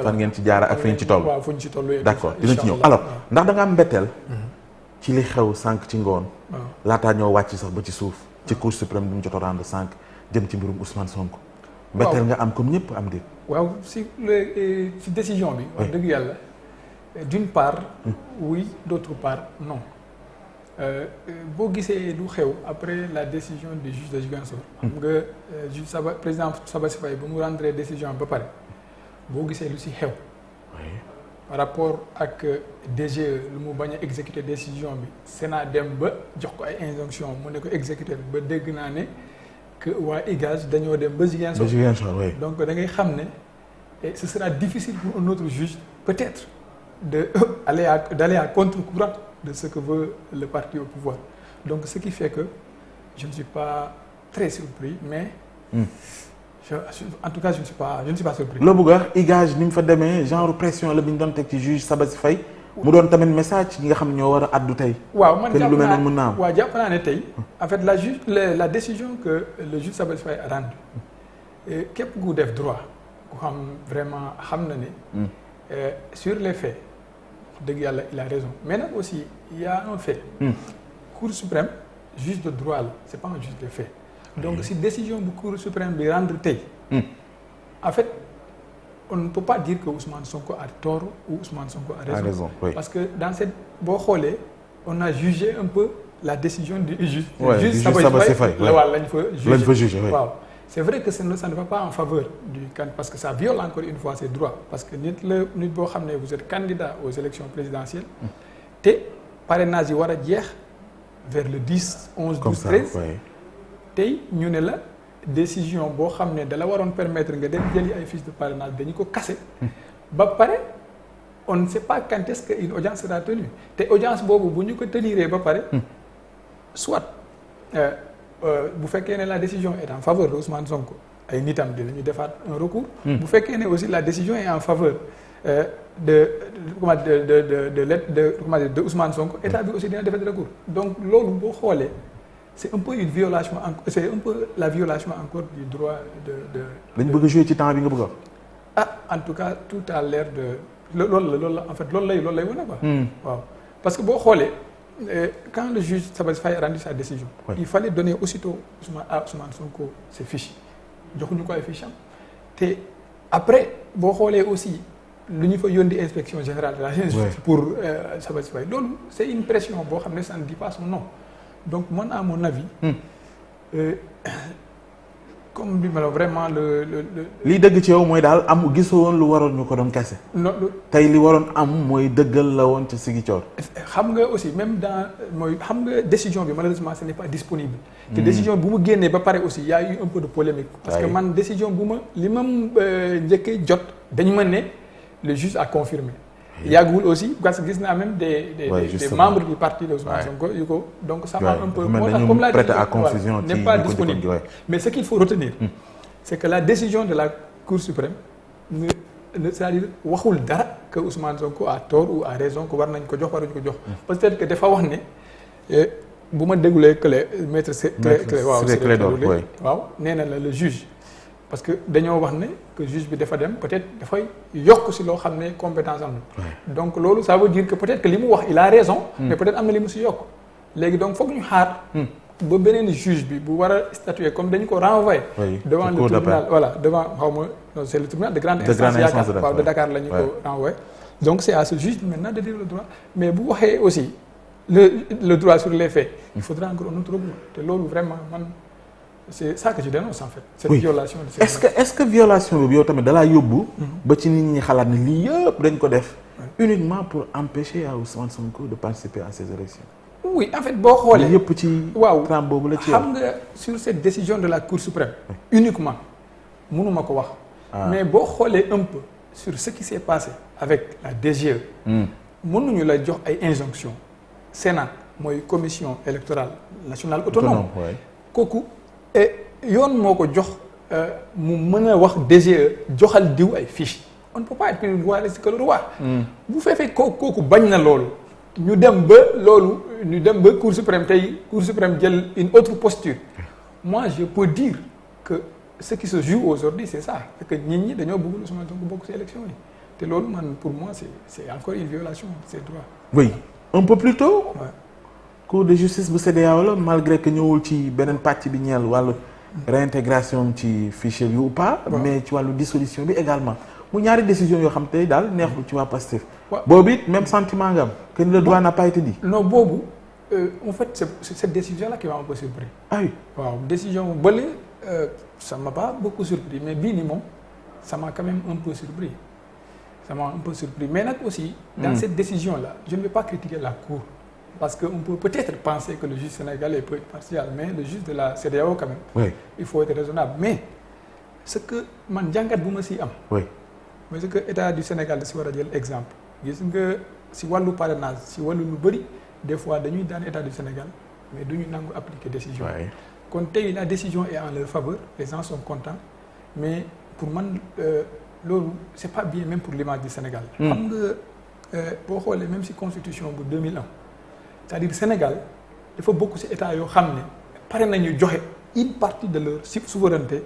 fan ngeen ci jaara ak fi ñu ci toll. waaw fu ñu ci toll. d'accord dinañ ci ñëw alors ndax da nga am mbetteel. ci li xew sànq ci ngoon. laataa ñoo wàcc sax ba ci suuf. ci cour suprême bi mu jot a rendre sànq jëm ci mbirum Ousmane Sonko. mbetteel nga am comme ñëpp am déet. waaw si décision bi. wax dëgg yàlla d'une part. oui d'autre part non. boo gisee lu xew après la décision du juge de Ziguinchor. xam nga juge président Sabassy Faye ba mu rendre décision ba pare boo gisee lu si xew. par rapport ak DGE lu mu bañ a exécuter décision bi Sénat dem ba jox ko ay injonction mu ne ko exécuter ba dégg naa ne que waa IGAJ dañoo dem ba Ziguinchor. donc da ngay xam ne ce sera difficile pour un autre juge peut-être d'aller à contre-courant de ce que veut le parti au pouvoir. Donc ce qui fait que je ne suis pas très surpris, mais en tout cas je ne suis pas surpris. loo bëgg a wax IGAJ ni mu fa demee genre pression la bi ñu doon teg ci juge Sabassy Faye mu doon tamit message ñi nga xam ne ñoo war a addu tey. waaw man lu mel noonu mën naa am. waaw jàpp naa ne tey en fait la décision que le juge Sabassy Faye a rendue képp ku def droit ku xam vraiment xam na ne sur les faits dëgg yàlla il a raison mais nag aussi il y a un fait. Cour suprême juge de droit la c'est pas un juge de fait. donc si décision bu Cour suprême bi rendre tey. en fait on ne peut pas dire que Ousmane Sonko a tort ou Ousmane Sonko a raison. Parce que dans cette boo xoolee on a jugé un peu la décision du juge. juge Sabassy Faye la wàll lañ fa juger waaw. c'est vrai que ça ne va pas en faveur du candidat parce que ça viole encore une fois ses droits parce que nit boo xam ne vous êtes candidat aux élections présidentielles te parrainage yi war a jeex vers le 10 11 12 13 tey ñu ne la décision boo xam ne da la waroon permettre nga dem jëli ay fiches de parrainage dañu ko casser ba pare on ne sait pas quand est-ce que une audience sera tenue te audience boobu bu ñu ko teniree ba pare soit bu fekkee ne la décision est en faveur de Ousmane Sonko ay nitam dinañu defaat un recours. bu fekkee ne aussi la décision est en faveur de Ousmane Sonko état bi aussi dina defar recours. donc loolu boo xoolee c'est un peu la violation encore du droit de. dañ bëgg a jouer ci temps bi nga bëgg a wax. En tout cas tout à l'air de loolu la en fait loolu lay wane quoi. waaw parce que boo xoolee. Quand le juge Sabassy Faye a rendu sa décision, il fallait donner aussitôt à Ousmane Sonko ses fiches. joxuñu ko ay fiches am te après boo xoolee aussi lu ñu fa yónni inspection générale de la justice pour Sabassy Faye loolu c'est une pression boo xam ne ça ne dit pas son nom donc man à mon avis comme bi ma la vraiment lii dëgg ci yow mooy daal am gisoo woon lu waroon ñu ko doon kese. tey li waroon am mooy dëggal la woon ca Ziguinchor. xam nga aussi même xam nga décision bi malheureusement ce n'est pas disponible. te décision bu mu génnee ba pare aussi y a eu un peu de polémique. parce que man décision li ma njëkkee jot dañu ma ne le juge a confirmé. yàggul aussi parce que gis naa même des membres du parti de Ousmane Sonko yu ko donc ça m'a un peu moo tax comme la décision n'est pas disponible mais ce qu'il faut retenir c'est que la décision de la Cour suprême c'est-à-dire waxul dara que Ousmane Sonko a tort ou a raison que war nañ ko jox waruñu ko jox peut-être que dafa wax ne bu ma déglulee clé maître Clédor waaw nee na la le juge parce que dañoo wax ne que juge bi dafa dem peut-être dafay yokk ci loo xam ne compétence am na donc loolu ça veut dire que peut-être que li mu wax il a raison mais peut-être am na li mu ci yokk léegi donc foog ñu xaar ba beneen juge bi bu war a statuer comme dañu ko renvoyer devant le tribunal devant xaw ma non c'est le tribunal de grande instance yaakaar waaw de Dakar la ñu ko renvoyer donc c'est à ce juge maintenant de dire le droit mais bu waxee aussi le droit sur les faits il faudra encore un autre recours te loolu vraiment man c'est ça que je dénonce en fait. cette violation de est-ce que violation boobu yow tamit dalaa yóbbu. ba ci nit ñi xalaat ne lii yëpp dañ ko def. uniquement pour empêcher à Ousmane Sonko de participer à ces élections. oui en fait boo xoolee yëpp ci. trame boobu la ci xam nga sur cette décision de la Cour suprême. uniquement mënuma ko wax. mais boo xoolee un peu sur ce qui s'est passé avec la DGE. mënuñu la jox ay injonctions. Sénat mooy commission électorale nationale autonome. kooku. yoon moo ko jox mu mën a wax DGE joxal diw ay fiches on ne peut pas être plus royaliste que le roi. bu fekkee kooku bañ na loolu ñu dem ba Cour suprême jël une autre posture moi je peux dire que ce qui se joue aujourd'hui c'est ça c'est que nit ñi dañoo bëgg Ousmane Sonko bokk ci élection yi te loolu man pour moi c'est encore une violation de ces droits. oui un peu plus tôt. Ouais. Cour de justice bu CEDEAO la malgré que ñëwul ci beneen pàcc bi ñeel wàllu réintégration ci fichier bi ou pas. mais ci wàllu dissolution bi également mu ñaari décision yoo xam te daal neexul ci waa Pastef. boobu it même sentiment nga am que le droit n'a pas été dit. non boobu en fait c'est cette décision là qui m'a un peu surpris. ah oui waaw décision bële ça m'a pas beaucoup surpris mais bii nii moom ça m'a quand même un peu surpris mais nag aussi. dans cette décision là je ne vais pas critiquer la Cour. Parce qu'on peut peut-être penser que le juge sénégalais peut être partial, mais le juge de la CEDEAO quand même, oui. Il faut être raisonnable. Mais ce que man jàngat bu ma si am. oui. mais ce que état du Sénégal da si war a jël exemple. gis nga si wàllu parrainage si wàllu lu bëri des fois dañuy daan état du Sénégal mais duñu nangu appliquer décision. oui. kon tey la décision est en leur faveur les gens sont contents mais pour man loolu c'est pas bien même pour l'image du Sénégal. xam nga boo xoolee même si constitution bu 2001. c'est-à-dire Sénégal dafa bokk ci état yoo xam ne pare nañu joxe une partie de leur souveraineté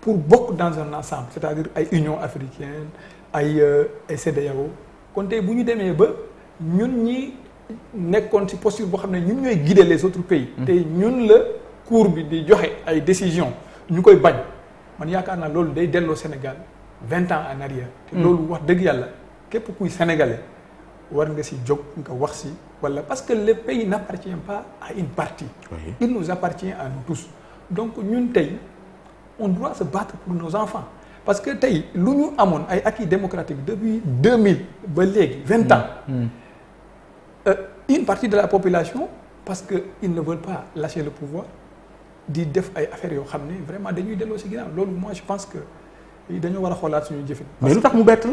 pour bokk dans un ensemble c'est-à-dire ay Union africaine ay CEDEAO kon tey bu ñu demee ba ñun ñi nekkoon ci posture boo xam ne ñun ñooy guider les autres pays. te ñun la cour bi di joxe ay décisions ñu koy bañ man yaakaar naa loolu day delloo Sénégal 20 ans en arrière. te loolu wax dëgg yàlla képp kuy sénégalais war nga ci jóg nga wax ci. Voilà, parce que le pays n'appartient pas à une partie. Oui. Il nous appartient à nous tous. Donc ñun tey on doit se battre pour nos enfants parce que tey lu ñu amoon ay acquis démocratiques depuis 2000 ba léegi 20 ans. Une partie de la population parce que ils ne veulent pas lâcher le pouvoir di def ay affaires yoo xam ne vraiment dañuy delloo ci ginnaaw loolu moi je pense que dañoo war a xoolaat suñu jëfin. mais lu tax mu bett la.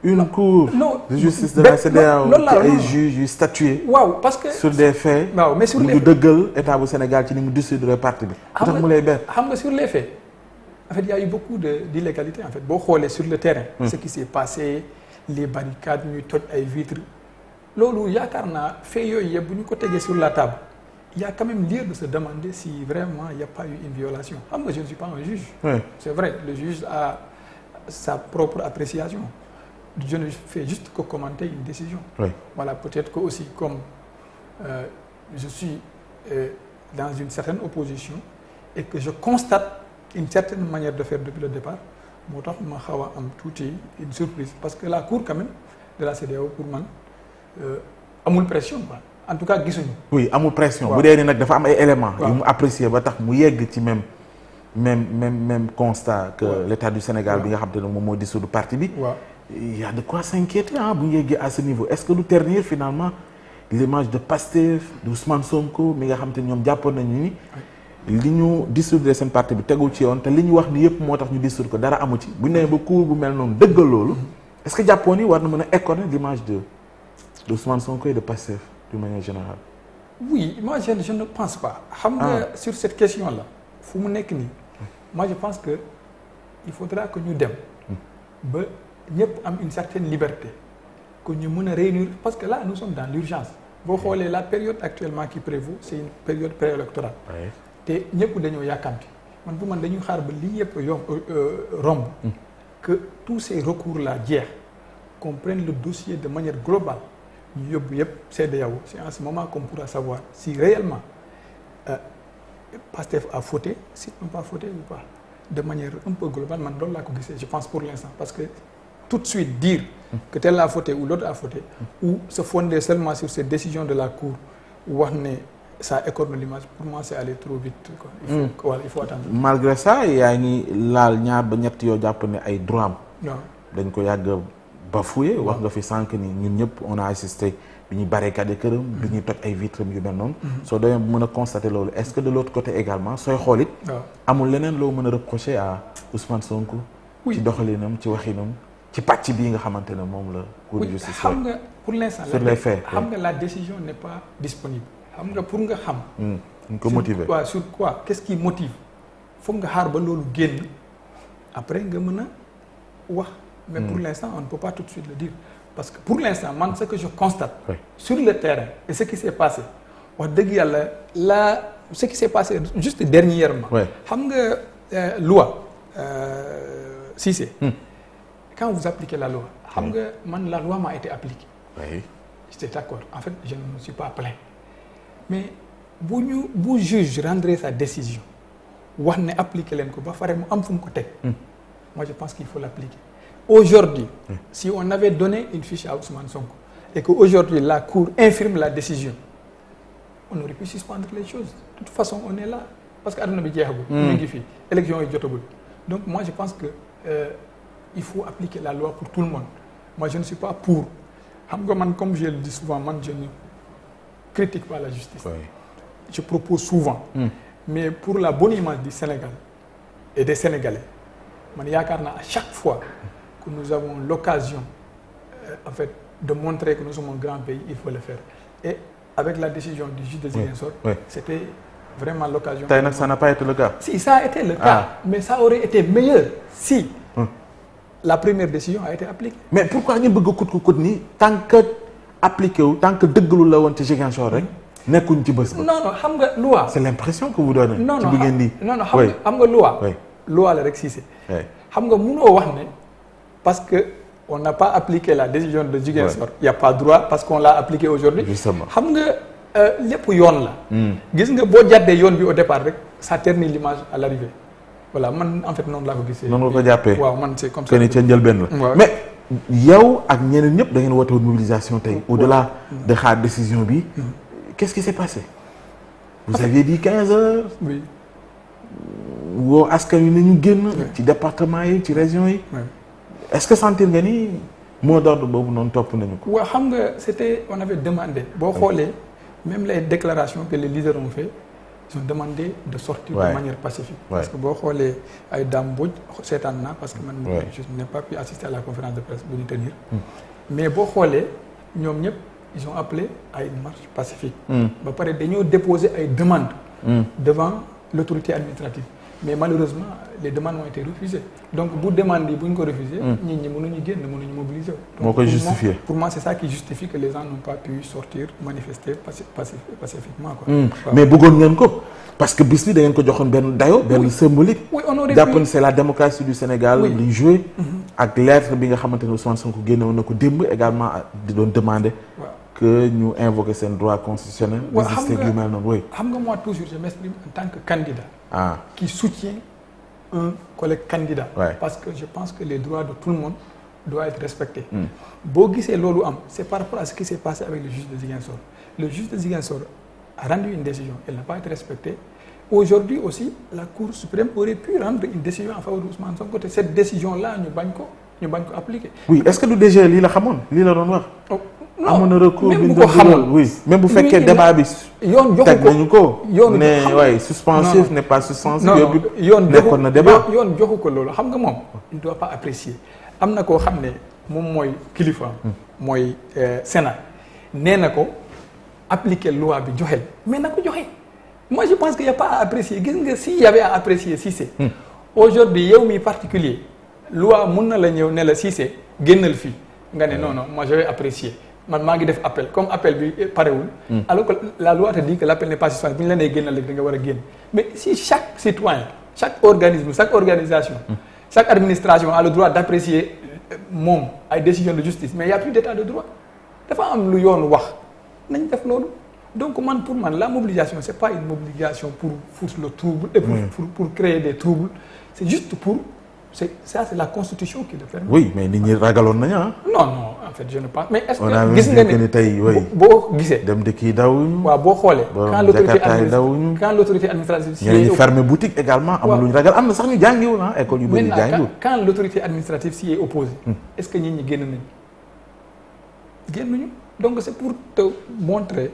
une cour de justice de la CEDEAO te ay juges yu statué. waaw parce que sur des faits. waaw mais sur les faits mu dëggal état bu Sénégal ci ni mu dissoudre parti bi. lu tax mu lay bett. xam nga sur les faits en fait il y a eu beaucoup d'illégalité en fait boo xoolee sur le terrain. ce qui s'est passé les barricades ñuy toj ay vitres. loolu yaakaar naa faits yooyu yëpp bu ñu ko tegee sur la table il y a quand même lieu de se demander si vraiment il y a pas eu une violation xam nga je ne suis pas un juge. Oui. C'est vrai le juge a sa propre appréciation. Je ne fais juste que commenter une décision. Oui. Voilà, peut-être que aussi comme je suis dans une certaine opposition et que je constate une certaine manière de faire depuis le départ, moo tax ma xaw a am tuuti une surprise parce que la cour quand même de la CEDEAO pour man amul pression quoi. En tout cas gisuñu. Oui, amul pression. Bu dee ni nag dafa am ay éléments. yu mu apprécier ba tax mu yegg ci même constat que l'État du Sénégal bi nga xam te ne moom moo dissoudre parti bi. Il y a de quoi s'inquiéter bu ñu yeggee à ce niveau est-ce que du ternir finalement l'image de Pastef d'Ousmane Sonko mi nga xam te ñoom jàppoon nañu ni li ñu dissoudre seen parti bi tegul ci yoon te li ñu wax ni yëpp moo tax ñu dissoudre ko dara amu ci bu ñu nee ba cour bu mel noonu dëggal loolu est-ce que jàppoon ni war na mën a écorner l'image de Ousmane Sonko et de Pastef d'une manière générale. Oui, moi je ne pense pas. xam nga sur cette question là fu mu nekk nii moi je pense que il faudra que ñu dem ba. ñëpp am une certaine liberté que ñu mën a réunir parce que là nous sommes dans l'urgence boo xoolee la période actuellement qui prévaut c'est une période préélectorale te ñëpp dañoo yàkkamti man bu man dañuy xaar ba lii yëpp romb que tous ces recours là jeex qu'on prenne le dossier de manière globale ñu yóbbu yëpp CEDEAO c'est en ce moment qu'on pourra savoir si réellement Pastef a fauté s'ils n'ont pas fauté ou pas de manière un peu globale man loolu laa ko gisee je pense pour l'instant parce que tout de suite dire que tel a fauté ou l'autre a fauté ou se fonder seulement sur cette décision de la cour wax ne ça écorne l'image pour moi c'est aller trop vite quoi. Il faut attendre. Malgré ça yaa ngi laal ñaar ba ñett yoo jàpp ne ay droit am dañ ko yàgg bafoué wax nga fi sànq ni ñun ñëpp on a assisté bi ñuy barricade këram bi ñuy toj ay vitres yu mel noonu soo demee bu mën a constater loolu est-ce que de l'autre côté également sooy xool it amul leneen loo mën a reprocher à Ousmane Sonko ci doxalinam ci waxinam ci pàcc bii nga xamante ne moom la cour de justice xam nga pour l'instant sur les faits xam nga la décision n'est pas disponible xam nga pour nga xam ñu ko motiver sur quoi qu'est-ce qui motive foog nga xaar ba loolu génn après nga mën a wax mais pour l'instant on ne peut pas tout de suite le dire parce que pour l'instant man ce que je constate sur le terrain et ce qui s'est passé wax dëgg yàlla ce qui s'est passé juste dernièrement xam nga loi Cissé quand vous appliquez la loi, la loi m'a été appliquée. Oui. J'étais d'accord. En fait, je ne me suis pas plaint. Mais bu juge rendrait sa décision, wax ne appliquer leen ko ba pare mu am fu mu ko teg. Moi, je pense qu'il faut l'appliquer. Aujourd'hui, si on avait donné une fiche à Ousmane Sonko et qu'aujourd'hui la Cour infirme la décision, on aurait pu suspendre les choses. De toute façon, on est là. Parce que àdduna bi jeexagul. ñu ngi fi élection yi jotagul. Donc moi, je pense que il faut appliquer la loi pour tout le monde. Moi, je ne suis pas pour. Xam nga man, comme je le dis souvent, man, je ne critique pas la justice. Oui. Je propose souvent. Mais pour la bonne image du Sénégal et des Sénégalais, man yaakaar naa à chaque fois que nous avons l'occasion en fait de montrer que nous sommes un grand pays, il faut le faire. Et avec la décision du juge de Ziguinchor, c'était vraiment l'occasion. Tey nag ça n'a pas été le cas. Si, ça a été le cas, mais ça aurait été meilleur si la première décision a été appliquée. Mais pourquoi ngeen bëgg a kut nii tant que appliqué wu tant que dëggalu la woon ci Ziguinchor rek nekkuñ ci bés ba. Non xam nga loi. C'est l'impression que vous donnez. Non ci bi ngeen di. xam nga loi. Loi la rek Cissé. Xam nga mënoo wax ne parce que on n'a pas appliqué la décision de Ziguinchor. Il y a pas droit parce qu'on l'a appliqué aujourd'hui. Justement. Xam nga lépp yoon la. Gis nga boo jàddee yoon bi au départ rek ça ternit l'image à l'arrivée. Voilà man en fait noonu laa ko gisee. noonu nga ko jàppee. waaw man c'est comme ça. que ni ca njëlbeen la. Mais yow ak ñeneen ñëpp da ngeen woote woon mobilisation tey au-delà de xaar décision bi. Qu'est-ce qui s'est passé? Vous aviez dit 15 heures. Oui. woo askan wi nañu génn. ci département yi ci région yi. Est-ce que sentir nga ni mot d'ordre boobu noonu topp nañu ko. waaw xam nga c'était on avait demandé boo xoolee même les déclarations que les leaders ont fait ils ont demandé de sortir de manière pacifique. Parce que boo xoolee ay Dame Mbodj seetaan naa parce que man je n'ai pas pu assister à la conférence de presse bu ñu tenir. Mais boo xoolee ñoom ñëpp ils ont appelé à une marche pacifique. ba pare dañoo déposer ay demandes. devant l'autorité administrative. Mais malheureusement les demandes ont été refusées. Donc bu demande yi bu ñu ko refusé. nit ñi mënuñu génn mënuñu mobiliser. moo koy justifier. Pour moi c'est ça qui justifie que les gens n'ont pas pu sortir manifester pacifiquement quoi. Mais bëggoon ngeen ko parce que bis bi da ngeen ko joxoon benn dayo benn symbolique. Oui, on aurait jàpp c'est la démocratie du Sénégal. li joué. ak lettre bi nga xamante ne Ousmane Sonko génnewoon na ko démb également di doon demander. que ñu invoquer seen droit constitutionnel. résister ak yu mel noonu oui. xam nga moi toujours je m'exprime en tant que candidat. Qui soutient un collègue candidat. Parce que je pense que les droits de tout le monde doivent être respectés. boo gisee loolu am c'est par rapport à ce qui s'est passé avec le juge de Ziguinchor. Le juge de Ziguinchor a rendu une décision, elle n'a pas été respectée. Aujourd'hui aussi la Cour suprême aurait pu rendre une décision en faveur d'Ousmane Sonko te cette décision là ñu bañ ko appliquer. Oui, est-ce que du DG lii la xamoon lii la doon wax. amoon na recours bi même bu ko xamoon oui même bu fekkee débat bi. yoon joxu ko teg nañu ko. yoon ne waaye suspensif n'est pas suspensif. yoon nekkoon na débat yoon joxu ko loolu xam nga moom. il ne doit pas apprécier am na koo xam ne moom mooy kilifa. mooy Sénat nee na ko appliquer loi bi joxe mais na ko joxe. Moi je pense qu'il y a pas à apprécier gis nga s'il y avait à apprécier Cissé. Aujourd'hui yow mi particulier loi mun na la ñëw ne la Cissé génnal fii nga ne non moi je vais apprécier. man maa ngi def appel comme appel bi parewul. alors que la loi te dit que l'appel n'est pas suspensif bu ñu la nee génnal rek da nga war a génn mais si chaque citoyen chaque organisme chaque organisation. chaque administration a le droit d'apprécier moom ay décisions de justice mais il y a plus d'état de droit dafa am lu yoon wax nañ def loolu donc pour man la mobilisation c'est pas une mobilisation pour foutre le trouble. et pour créer des troubles c'est juste pour. C'est la constitution qui le permet. Oui, mais nit ñi ragaloon nañu non en fait je ne pense mais est-ce que gis nga ni tey boo gisee. dem dëkk yi dawuñu. waaw boo xoolee. quand l'autorité administrative s'y est ñeneen ñi fermer boutique également. am lu ñu ragal am na sax ñu jàngiwul école yu bëri jàngiwul. quand l'autorité administrative s'y est opposée. est-ce que nit ñi génnuñu donc c'est pour te montrer